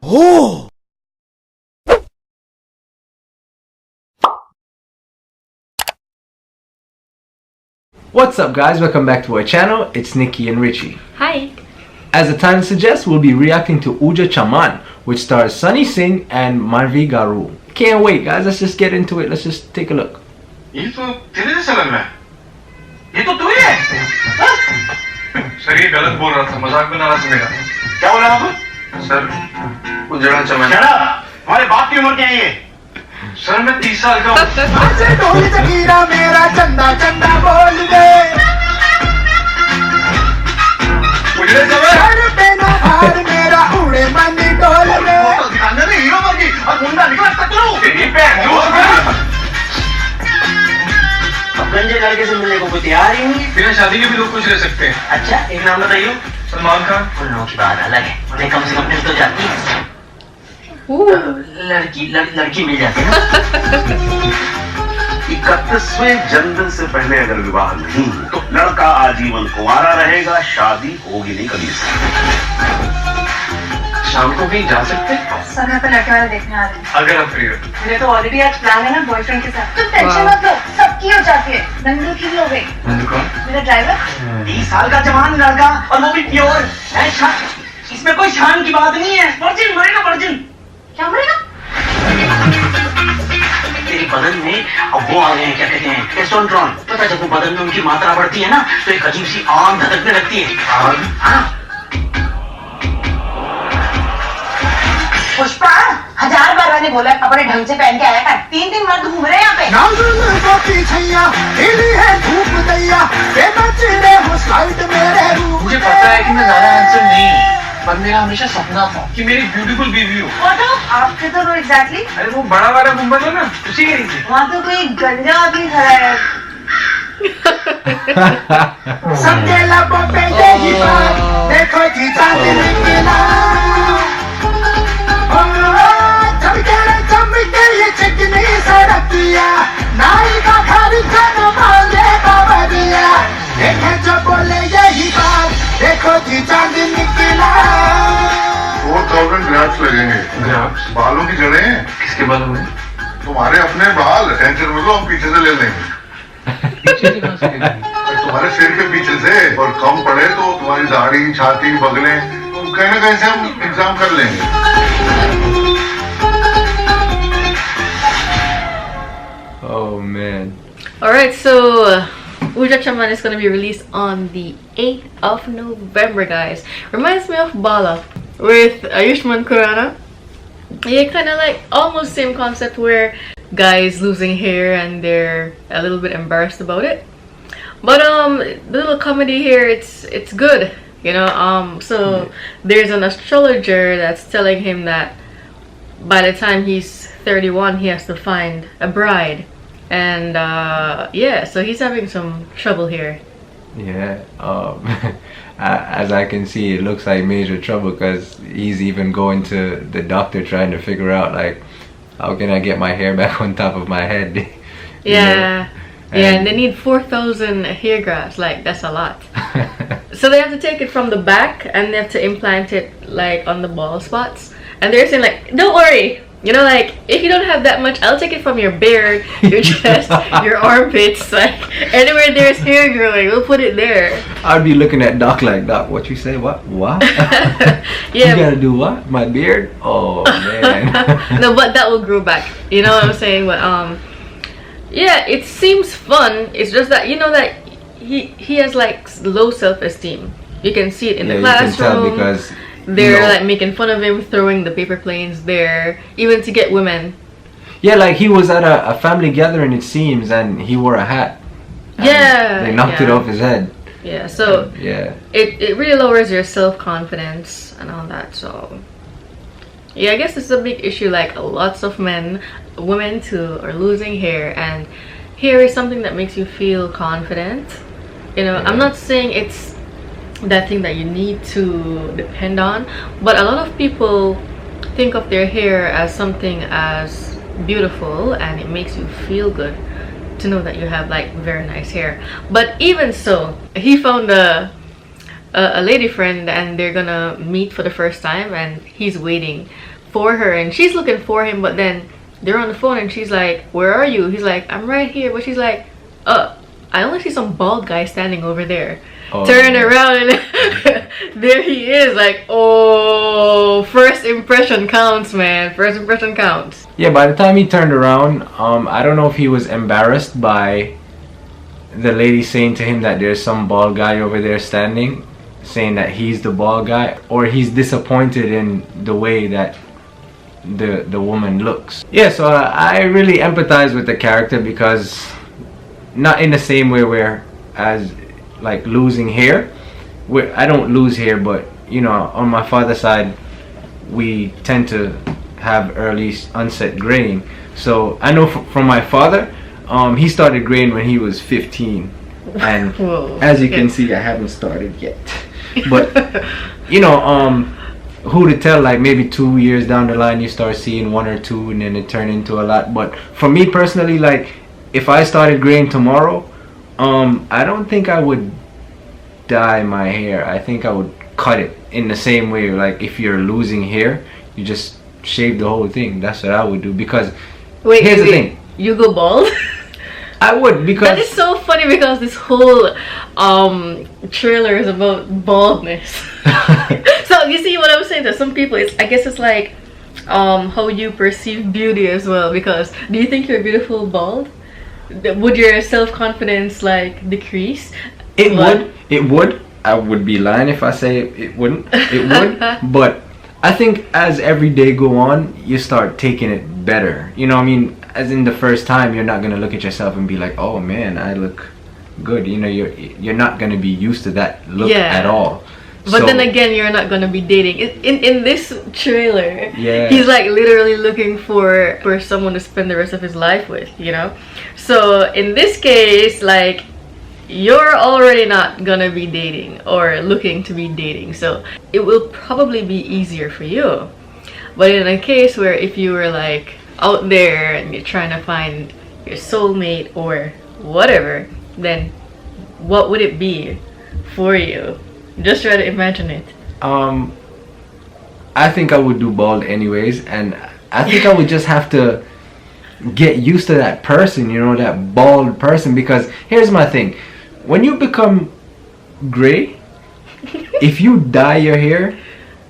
Oh! What's up guys, welcome back to our channel. It's Nikki and Richie. Hi. As the title suggests, we'll be reacting to UJDA CHAMAN, which stars Singh and Maanvi Gagroo. Can't wait guys, let's just get into it. Let's just take a look. ये तो तेरे जैसा लग रहा है। ये तो तू ही है। सर ये गलत बोल रहा था, मजाक बना रहा था मेरा। क्या बोल रहा था? Sir UJDA CHAMAN। हमारे बाप की उम्र क्या है ये? सर मैं 30 साल का हूँ। आजे ढोल जगीरा मेरा चंदा चंदा बोल दे। UJDA CHAMAN। सर पे ना भार मेरा उड़े मन डोल दे। तो दिखाने में हीरो बन गई और मुंडा निकला टकलू। तेरी बहन लोग। अब गंजे लड़के से मिलने को कोई तैयार ही नहीं है। बिना शादी के भी लोग कुछ रह सकते हैं। अच्छा एक नाम बताइए। सलमान खान। उन लोगों की बात अलग है, उन्हें कम से कम मिल तो जाती है। लड़की मिल जाती है ना। 31वें जन्मदिन से पहले अगर विवाह नहीं हो तो लड़का आजीवन कुंवारा रहेगा, शादी होगी नहीं कभी से। शाम को कहीं जा सकते हैं? सर मैं तो लड़के वाले देखने आ रही हूँ। अगर आप फ्री हो। मेरे तो ऑलरेडी आज प्लान है ना बॉयफ्रेंड के साथ। तुम टेंशन मत लो, सबकी हो जाती है। नंदू की भी हो गई। नंदू कौन? मेरा ड्राइवर। 30 साल का जवान लड़का और वो भी प्योर। इसमें कोई शान की बात नहीं है। वर्जिन मरेगा वर्जिन। क्या मरेगा? तेरे बदन में अब वो आ गए हैं, क्या कहते हैं, टेस्टोस्टेरोन। पता जब वो बदन में उनकी मात्रा बढ़ती है ना तो एक अजीब सी आग धधकने लगती है। हाँ। पुष्पा 1000 बार मैंने बोला अपने ढंग से पहन के आया कर। 3 मर्द घूम रहे हैं यहाँ पे। नाज़ुन को पीछैया हिली है धूप दैया के बचड़े हो स्लाइड मेरे रूप। मुझे पता है कि मैं ज्यादा हैंडसम नहीं हूँ, पर मेरा हमेशा सपना था कि मेरी ब्यूटीफुल बीवी हो। आपके तो नो एग्जैक्टली। अरे वो बड़ा वाला गुम्बद है ना, उसी के नीचे। वहाँ तो कोई गंजा आदमी खड़ा है। सबके लबों पे यही बात, देखो जी चांद निकला। चमके ये चिकनी सड़किया, नाई का खाली खाना मांगे बाबरिया। देखे जो बोले यही बात, देखो जी चांद निकला। 4000 ग्राफ्स लगेंगे। ग्राफ्स? बालों की जड़ें। किसके बालों में? तुम्हारे अपने बाल, टेंशन मत लो, हम पीछे से ले लेंगे। पीछे से कहाँ से ले लेंगे? तुम्हारे सिर के पीछे से, और कम पड़े तो तुम्हारी दाढ़ी, छाती, बगलें, कहीं ना कहीं से हम इंतजाम कर लेंगे। Oh man. Alright, so UJDA CHAMAN is going to be released on the 8th of November, guys. Reminds me of Bala with Ayushmann Khurrana. Yeah, kind of like almost same concept where guys losing hair and they're a little bit embarrassed about it. But the little comedy here, it's good, you know. So there's an astrologer that's telling him that by the time he's 31 he has to find a bride. And yeah, so he's having some trouble here. Yeah, as I can see, it looks like major trouble because he's even going to the doctor trying to figure out like, how can I get my hair back on top of my head? Yeah, and they need 4,000 hair grafts. Like, that's a lot. So they have to take it from the back and they have to implant it like on the bald spots. And they're saying like, don't worry, you know, like if you don't have that much, I'll take it from your beard, your chest, your armpits, like anywhere there's hair growing, we'll put it there. I'd be looking at Doc like, Doc, what you say? What? Yeah. You gotta do what? My beard? Oh man. No, but that will grow back. You know what I'm saying? But yeah, it seems fun. It's just that, you know, that he has like low self-esteem. You can see it in the classroom. You can tell because they're like making fun of him, throwing the paper planes there, even to get women. Yeah, like he was at a family gathering, it seems, and he wore a hat. Yeah, they knocked it off his head. Yeah, so yeah, it really lowers your self-confidence and all that. So yeah, I guess it's a big issue. Like lots of women too are losing hair, and hair is something that makes you feel confident. You know, I'm not saying it's that thing that you need to depend on, but a lot of people think of their hair as something as beautiful, and it makes you feel good to know that you have like very nice hair. But even so, he found a lady friend and they're gonna meet for the first time, and he's waiting for her, and she's looking for him, but then they're on the phone and she's like, where are you? He's like, I'm right here. But she's like, I only see some bald guy standing over there. Oh, Turn around and there he is. Like, oh, first impression counts, man. First impression counts. Yeah, by the time he turned around, I don't know if he was embarrassed by the lady saying to him that there's some bald guy over there standing, saying that he's the bald guy, or he's disappointed in the way that the woman looks. Yeah, so I really empathize with the character, because not in the same way where as like losing hair, where I don't lose hair, but you know, on my father's side we tend to have early onset graying. So I know from my father, he started graying when he was 15, and Whoa, as you can see, I haven't started yet. But you know, who to tell, like maybe 2 years down the line you start seeing 1 or 2 and then it turn into a lot. But for me personally, like if I started graying tomorrow, I don't think I would dye my hair. I think I would cut it in the same way, like if you're losing hair, you just shave the whole thing. That's what I would do, because here's the thing. You go bald? I would, because that is so funny, because this whole trailer is about baldness. So you see what I was saying, that some people, I guess it's like how you perceive beauty as well. Because do you think you're beautiful bald? Would your self-confidence like decrease? It would. I would be lying if I say it wouldn't. It would. But I think as every day go on, you start taking it better. You know what I mean? As in the first time, you're not gonna look at yourself and be like, oh man, I look good. You know, you're not gonna be used to that look at all. But So- then again, you're not gonna be dating. In this trailer, Yeah. he's like literally looking for someone to spend the rest of his life with, you know? So in this case, like, you're already not gonna be dating or looking to be dating. So it will probably be easier for you. But in a case where if you were like out there and you're trying to find your soulmate or whatever, then what would it be for you? Just try to imagine it. I think I would do bald anyways, and I think I would just have to get used to that person, you know, that bald person. Because here's my thing, when you become gray, if you dye your hair,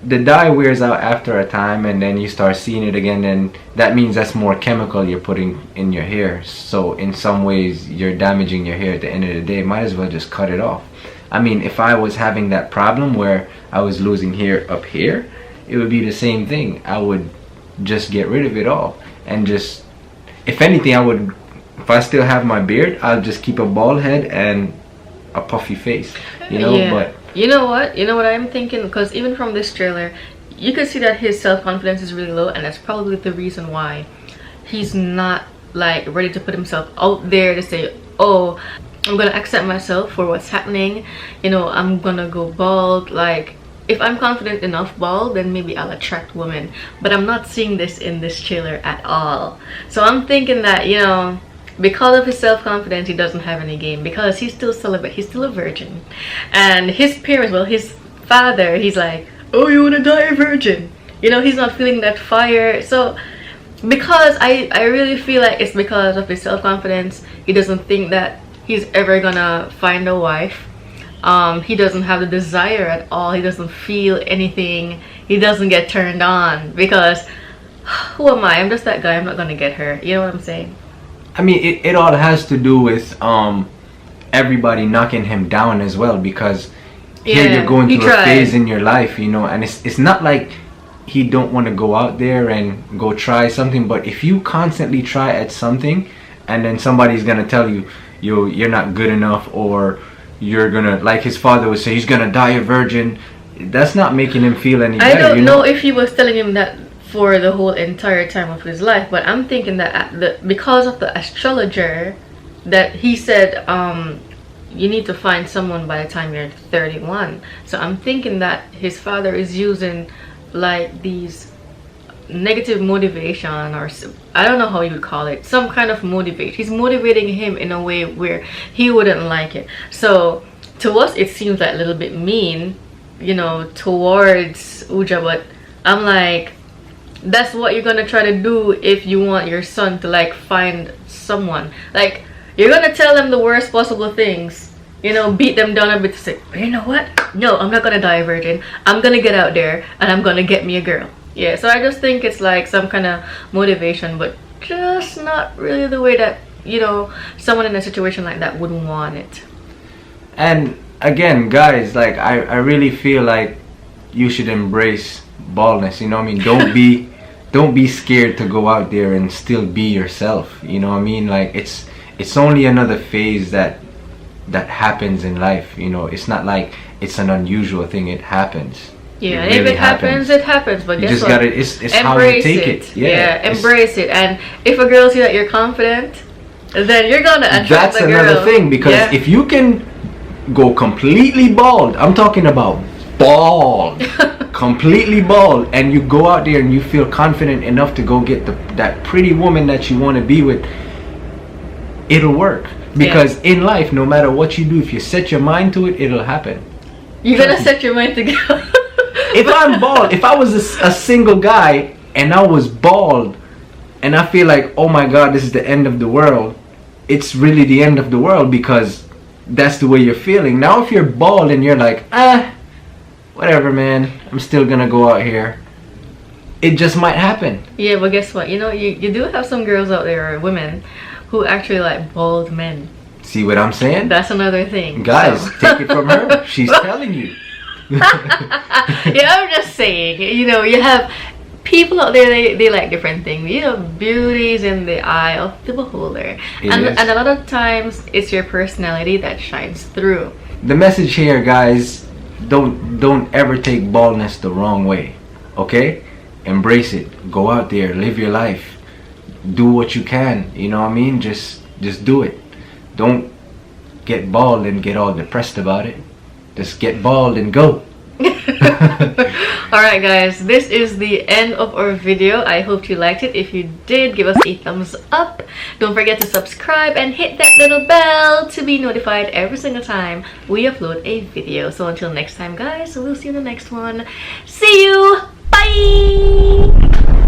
the dye wears out after a time, and then you start seeing it again, and that means that's more chemical you're putting in your hair. So in some ways you're damaging your hair at the end of the day. Might as well just cut it off. I mean, if I was having that problem where I was losing hair up here, it would be the same thing. I would just get rid of it all, and just, if anything, I would, if I still have my beard, I'll just keep a bald head and a puffy face, you know. Yeah. But you know what I'm thinking, because even from this trailer you could see that his self-confidence is really low, and that's probably the reason why he's not like ready to put himself out there to say, oh, I'm gonna accept myself for what's happening, you know, I'm gonna go bald. Like, if I'm confident enough bald, then maybe I'll attract women. But I'm not seeing this in this trailer at all. So I'm thinking that, you know, because of his self-confidence, he doesn't have any game, because he's still celibate, he's still a virgin. And his parents, well, his father, he's like, oh, you wanna die a virgin? You know, he's not feeling that fire. So because I really feel like it's because of his self-confidence, he doesn't think that he's ever gonna find a wife. He doesn't have the desire at all. He doesn't feel anything. He doesn't get turned on, because who am I? I'm just that guy. I'm not gonna get her. You know what I'm saying? I mean, it all has to do with everybody knocking him down as well, because here you're going through a phase in your life, you know, and it's not like he don't want to go out there and go try something. But if you constantly try at something, and then somebody's gonna tell you you're not good enough, or you're gonna, like his father would say, he's gonna die a virgin, that's not making him feel any better. I don't know if he was telling him that for the whole entire time of his life, but I'm thinking that because of the astrologer, that he said you need to find someone by the time you're 31. So I'm thinking that his father is using like these negative motivation, or I don't know how you would call it, some kind of motivate. He's motivating him in a way where he wouldn't like it. So to us it seems like a little bit mean, you know, towards Uja, but I'm like, that's what you're gonna try to do if you want your son to like find someone. Like, you're gonna tell them the worst possible things, you know, beat them down a bit to say, you know what, no, I'm not gonna die a virgin, I'm gonna get out there and I'm gonna get me a girl. Yeah, so I just think it's like some kind of motivation, but just not really the way that, you know, someone in a situation like that would want it. And again, guys, like I really feel like you should embrace baldness, you know what I mean? Don't be scared to go out there and still be yourself, you know what I mean? Like it's only another phase that happens in life, you know. It's not like it's an unusual thing, it happens. Yeah, and if it happens, it happens. But you guess just what? gotta, it's how you take it. Yeah, embrace it. And if a girl sees that you're confident, then you're gonna attract that's the girl. another thing, because if you can go completely bald, I'm talking about bald, completely bald, and you go out there and you feel confident enough to go get that pretty woman that you want to be with, it'll work. Because in life, no matter what you do, if you set your mind to it, it'll happen. You're gonna set your mind to go. If I'm bald, if I was a single guy and I was bald and I feel like, oh my god, this is the end of the world, it's really the end of the world, because that's the way you're feeling. Now if you're bald and you're like, whatever man, I'm still gonna go out here, it just might happen. Yeah, but guess what, you know, you do have some girls out there, or women, who actually like bald men. See what I'm saying? That's another thing. Guys, take it from her. She's telling you. Yeah, I'm just saying, you know, you have people out there, they like different things, you know. Beauty is in the eye of the beholder, and a lot of times it's your personality that shines through. The message here, guys, don't ever take baldness the wrong way, okay? Embrace it. Go out there, live your life, do what you can, you know what I mean? Just do it. Don't get bald and get all depressed about it. Just get bald and go. Alright guys, this is the end of our video. I hope you liked it. If you did, give us a thumbs up. Don't forget to subscribe and hit that little bell to be notified every single time we upload a video. So until next time guys, we'll see you in the next one. See you! Bye!